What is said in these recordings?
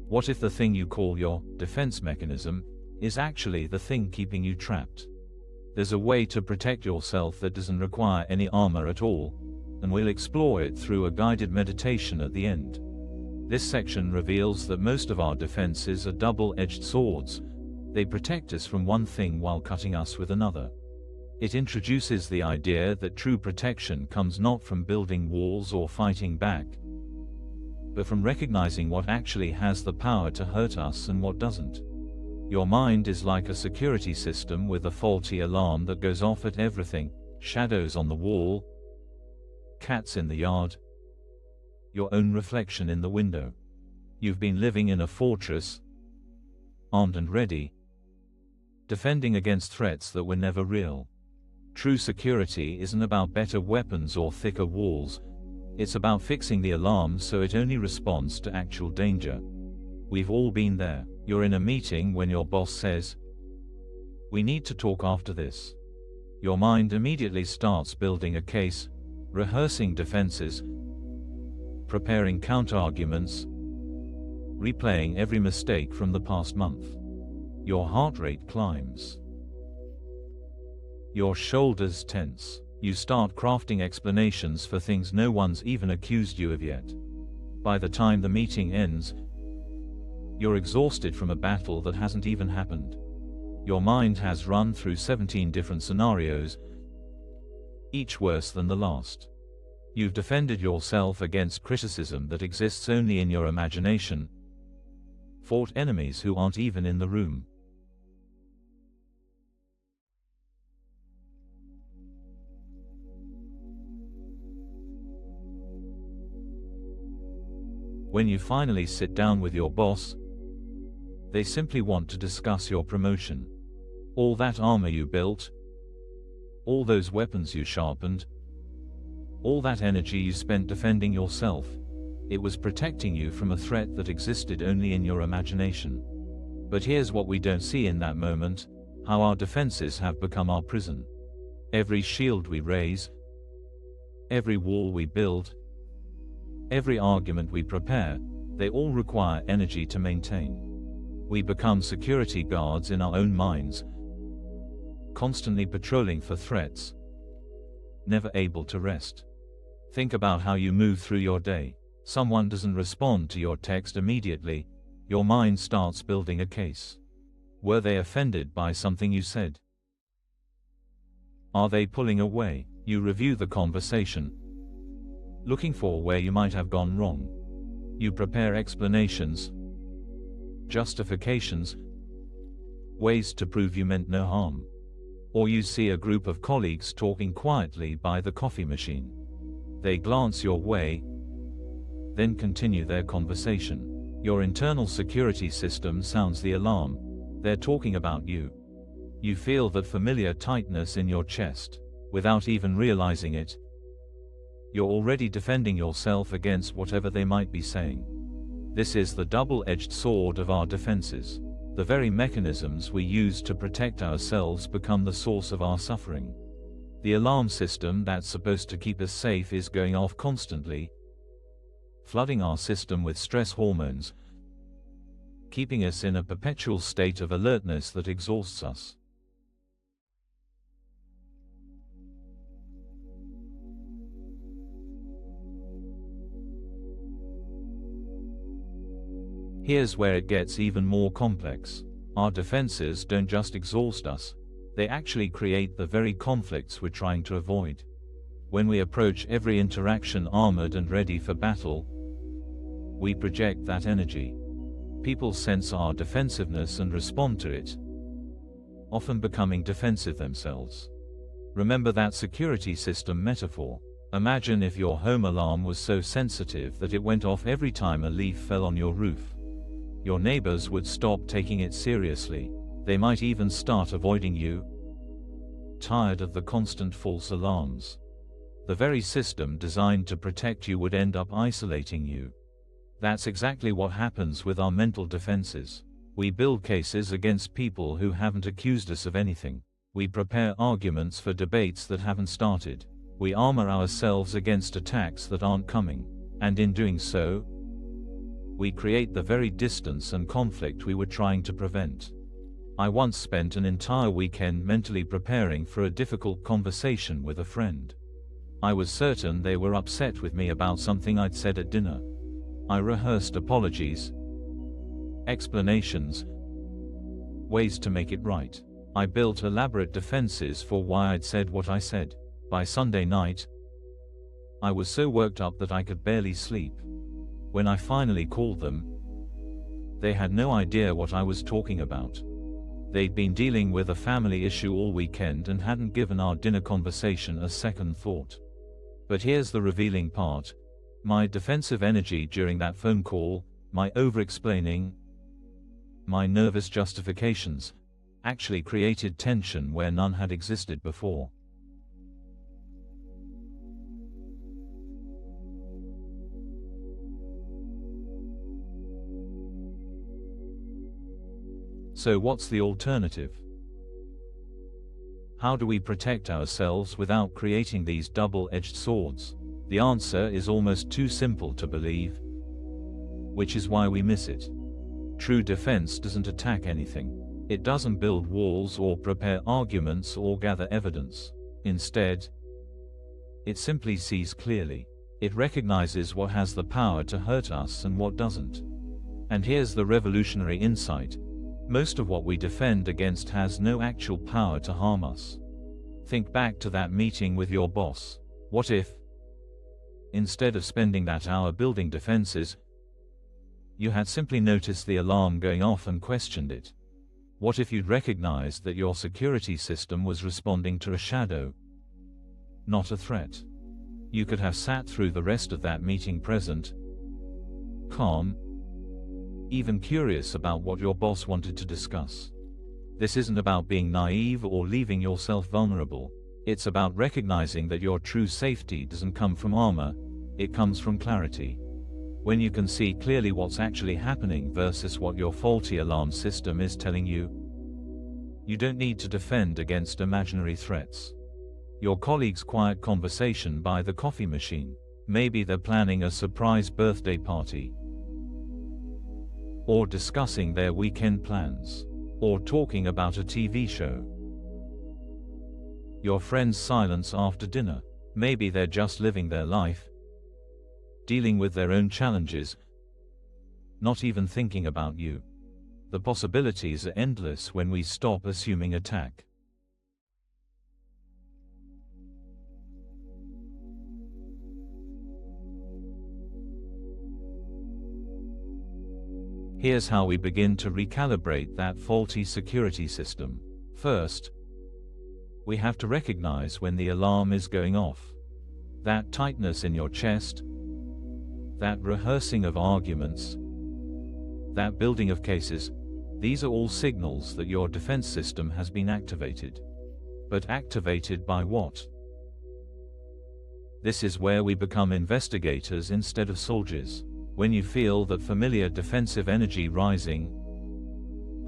What if the thing you call your defense mechanism is actually the thing keeping you trapped? There's a way to protect yourself that doesn't require any armor at all, and we'll explore it through a guided meditation at the end. This section reveals that most of our defenses are double-edged swords. They protect us from one thing while cutting us with another. It introduces the idea that true protection comes not from building walls or fighting back, but from recognizing what actually has the power to hurt us and what doesn't. Your mind is like a security system with a faulty alarm that goes off at everything: shadows on the wall, cats in the yard, your own reflection in the window. You've been living in a fortress, armed and ready, defending against threats that were never real. True security isn't about better weapons or thicker walls. It's about fixing the alarm so it only responds to actual danger. We've all been there. You're in a meeting when your boss says, "We need to talk after this." Your mind immediately starts building a case, rehearsing defenses, preparing counterarguments, replaying every mistake from the past month. Your heart rate climbs. Your shoulders tense. You start crafting explanations for things no one's even accused you of yet. By the time the meeting ends, you're exhausted from a battle that hasn't even happened. Your mind has run through 17 different scenarios, each worse than the last. You've defended yourself against criticism that exists only in your imagination, fought enemies who aren't even in the room. When you finally sit down with your boss, they simply want to discuss your promotion. All that armor you built, all those weapons you sharpened, all that energy you spent defending yourself, it was protecting you from a threat that existed only in your imagination. But here's what we don't see in that moment: how our defenses have become our prison. Every shield we raise, every wall we build, every argument we prepare, they all require energy to maintain. We become security guards in our own minds, constantly patrolling for threats, never able to rest. Think about how you move through your day. Someone doesn't respond to your text immediately. Your mind starts building a case. Were they offended by something you said? Are they pulling away? You review the conversation, looking for where you might have gone wrong. You prepare explanations, justifications, ways to prove you meant no harm. Or you see a group of colleagues talking quietly by the coffee machine. They glance your way, then continue their conversation. Your internal security system sounds the alarm. They're talking about you. You feel that familiar tightness in your chest. Without even realizing it, you're already defending yourself against whatever they might be saying. This is the double-edged sword of our defenses. The very mechanisms we use to protect ourselves become the source of our suffering. The alarm system that's supposed to keep us safe is going off constantly, flooding our system with stress hormones, keeping us in a perpetual state of alertness that exhausts us. Here's where it gets even more complex. Our defenses don't just exhaust us, they actually create the very conflicts we're trying to avoid. When we approach every interaction armored and ready for battle, we project that energy. People sense our defensiveness and respond to it, often becoming defensive themselves. Remember that security system metaphor. Imagine if your home alarm was so sensitive that it went off every time a leaf fell on your roof. Your neighbors would stop taking it seriously. They might even start avoiding you, tired of the constant false alarms. The very system designed to protect you would end up isolating you. That's exactly what happens with our mental defenses. We build cases against people who haven't accused us of anything. We prepare arguments for debates that haven't started. We armor ourselves against attacks that aren't coming. And in doing so, We create the very distance and conflict we were trying to prevent. I once spent an entire weekend mentally preparing for a difficult conversation with a friend. I was certain they were upset with me about something I'd said at dinner. I rehearsed apologies, explanations, ways to make it right. I built elaborate defenses for why I'd said what I said. By Sunday night, I was so worked up that I could barely sleep. When I finally called them, they had no idea what I was talking about. They'd been dealing with a family issue all weekend and hadn't given our dinner conversation a second thought. But here's the revealing part. My defensive energy during that phone call, my over-explaining, my nervous justifications, actually created tension where none had existed before. So what's the alternative? How do we protect ourselves without creating these double-edged swords? The answer is almost too simple to believe, which is why we miss it. True defense doesn't attack anything. It doesn't build walls or prepare arguments or gather evidence. Instead, it simply sees clearly. It recognizes what has the power to hurt us and what doesn't. And here's the revolutionary insight. Most of what we defend against has no actual power to harm us. Think back to that meeting with your boss. What if, instead of spending that hour building defenses, you had simply noticed the alarm going off and questioned it? What if you'd recognized that your security system was responding to a shadow, not a threat? You could have sat through the rest of that meeting present, calm, even curious about what your boss wanted to discuss. This isn't about being naive or leaving yourself vulnerable. It's about recognizing that your true safety doesn't come from armor, it comes from clarity. When you can see clearly what's actually happening versus what your faulty alarm system is telling you, you don't need to defend against imaginary threats. Your colleague's quiet conversation by the coffee machine. Maybe they're planning a surprise birthday party, or discussing their weekend plans, or talking about a TV show. Your friend's silence after dinner. Maybe they're just living their life, dealing with their own challenges, not even thinking about you. The possibilities are endless when we stop assuming attack. Here's how we begin to recalibrate that faulty security system. First, we have to recognize when the alarm is going off. That tightness in your chest, that rehearsing of arguments, that building of cases, these are all signals that your defense system has been activated. But activated by what? This is where we become investigators instead of soldiers. When you feel that familiar defensive energy rising,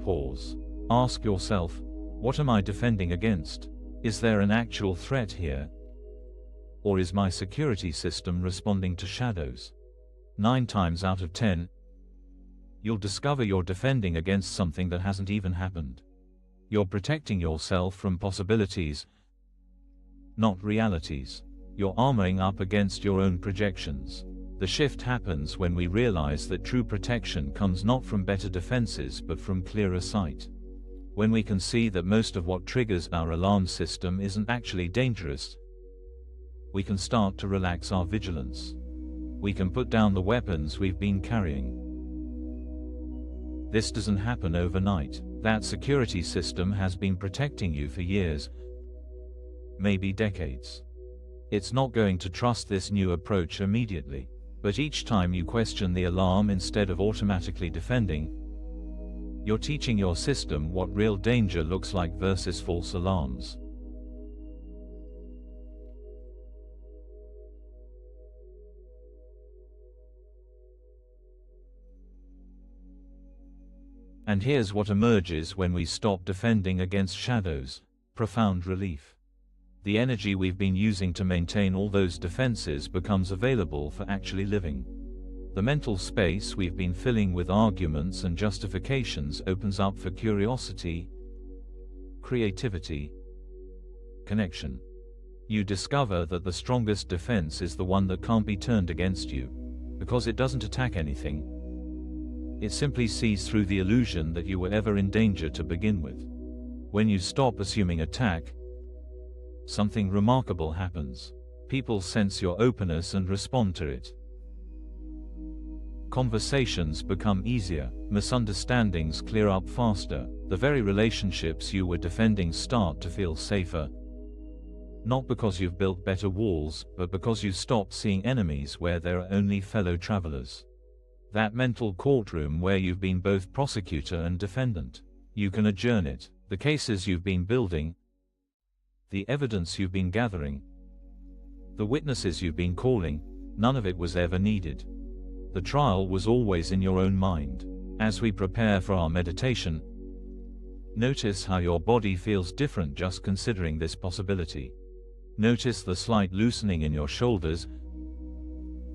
pause. Ask yourself, what am I defending against? Is there an actual threat here? Or is my security system responding to shadows? 9 times out of 10, you'll discover you're defending against something that hasn't even happened. You're protecting yourself from possibilities, not realities. You're armoring up against your own projections. The shift happens when we realize that true protection comes not from better defenses but from clearer sight. When we can see that most of what triggers our alarm system isn't actually dangerous, we can start to relax our vigilance. We can put down the weapons we've been carrying. This doesn't happen overnight. That security system has been protecting you for years, maybe decades. It's not going to trust this new approach immediately. But each time you question the alarm instead of automatically defending, you're teaching your system what real danger looks like versus false alarms. And here's what emerges when we stop defending against shadows: profound relief. The energy we've been using to maintain all those defenses becomes available for actually living. The mental space we've been filling with arguments and justifications opens up for curiosity, creativity, connection. You discover that the strongest defense is the one that can't be turned against you, because it doesn't attack anything. It simply sees through the illusion that you were ever in danger to begin with. When you stop assuming attack, something remarkable happens. People sense your openness and respond to it. Conversations become easier, misunderstandings clear up faster, the very relationships you were defending start to feel safer. Not because you've built better walls, but because you've stopped seeing enemies where there are only fellow travelers. That mental courtroom where you've been both prosecutor and defendant. You can adjourn it. The cases you've been building, the evidence you've been gathering, the witnesses you've been calling, none of it was ever needed. The trial was always in your own mind. As we prepare for our meditation, notice how your body feels different just considering this possibility. Notice the slight loosening in your shoulders,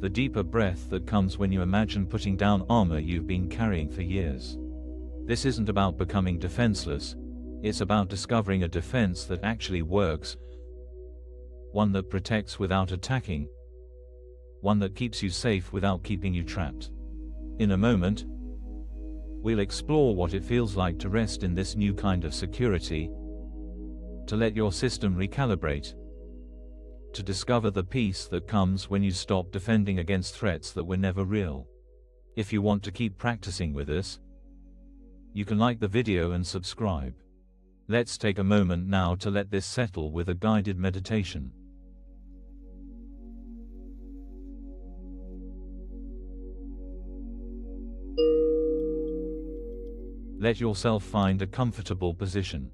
the deeper breath that comes when you imagine putting down armor you've been carrying for years. This isn't about becoming defenseless, it's about discovering a defense that actually works, one that protects without attacking, one that keeps you safe without keeping you trapped. In a moment, we'll explore what it feels like to rest in this new kind of security, to let your system recalibrate, to discover the peace that comes when you stop defending against threats that were never real. If you want to keep practicing with us, you can like the video and subscribe. Let's take a moment now to let this settle with a guided meditation. Let yourself find a comfortable position.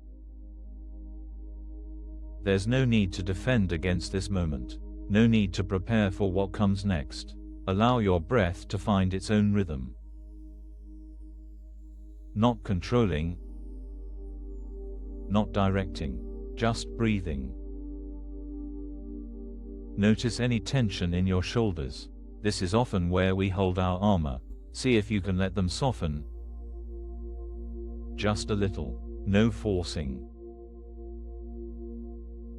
There's no need to defend against this moment. No need to prepare for what comes next. Allow your breath to find its own rhythm. Not controlling, not directing, just breathing. Notice any tension in your shoulders. This is often where we hold our armor. See if you can let them soften. Just a little. No forcing.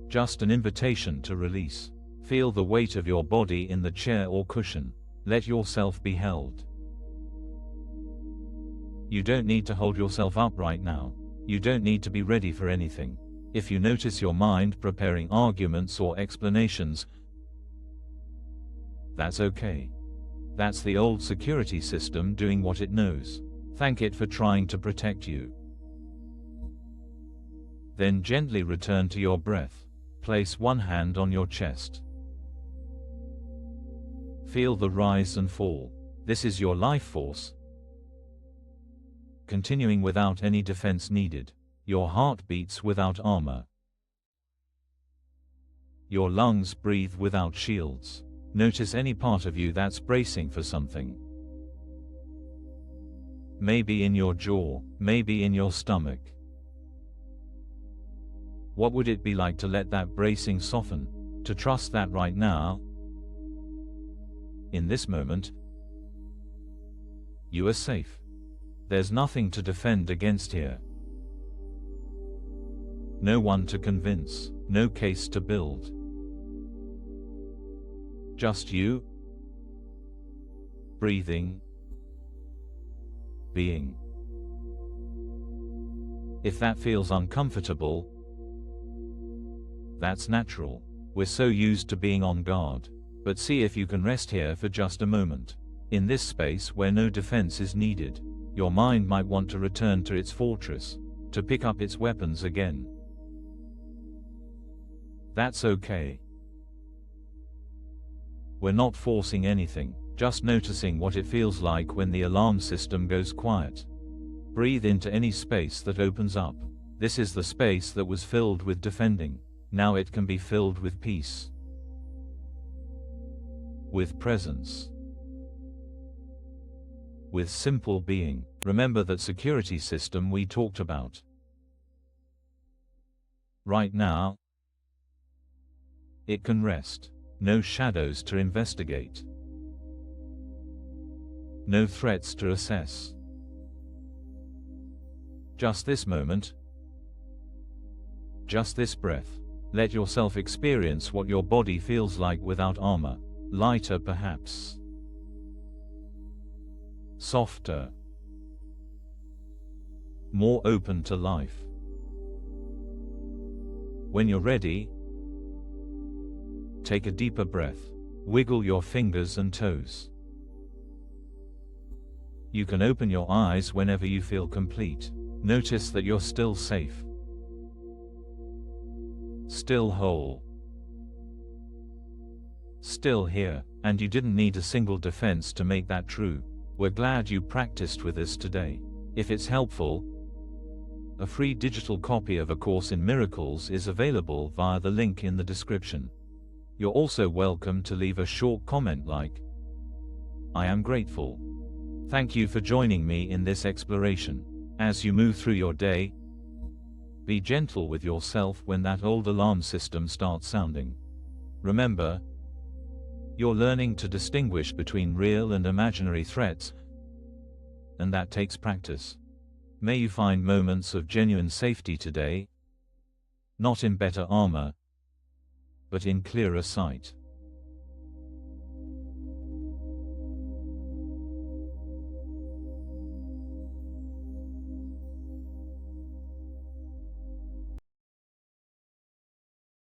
Just an invitation to release. Feel the weight of your body in the chair or cushion. Let yourself be held. You don't need to hold yourself up right now. You don't need to be ready for anything. If you notice your mind preparing arguments or explanations, that's okay. That's the old security system doing what it knows. Thank it for trying to protect you. Then gently return to your breath. Place one hand on your chest. Feel the rise and fall. This is your life force. Continuing without any defense needed. Your heart beats without armor. Your lungs breathe without shields. Notice any part of you that's bracing for something. Maybe in your jaw, maybe in your stomach. What would it be like to let that bracing soften? To trust that right now, in this moment, you are safe. There's nothing to defend against here. No one to convince, no case to build. Just you, breathing, being. If that feels uncomfortable, that's natural. We're so used to being on guard. But see if you can rest here for just a moment. In this space where no defense is needed, your mind might want to return to its fortress, to pick up its weapons again. That's okay. We're not forcing anything, just noticing what it feels like when the alarm system goes quiet. Breathe into any space that opens up. This is the space that was filled with defending. Now it can be filled with peace. With presence. With simple being. Remember that security system we talked about. Right now, it can rest. No shadows to investigate. No threats to assess. Just this moment. Just this breath. Let yourself experience what your body feels like without armor. Lighter perhaps. Softer. More open to life. When you're ready, take a deeper breath. Wiggle your fingers and toes. You can open your eyes whenever you feel complete. Notice that you're still safe. Still whole. Still here, and you didn't need a single defense to make that true. We're glad you practiced with us today. If it's helpful, a free digital copy of A Course in Miracles is available via the link in the description. You're also welcome to leave a short comment like, "I am grateful. Thank you for joining me in this exploration." As you move through your day, be gentle with yourself when that old alarm system starts sounding. Remember, you're learning to distinguish between real and imaginary threats, and that takes practice. May you find moments of genuine safety today, not in better armor, but in clearer sight.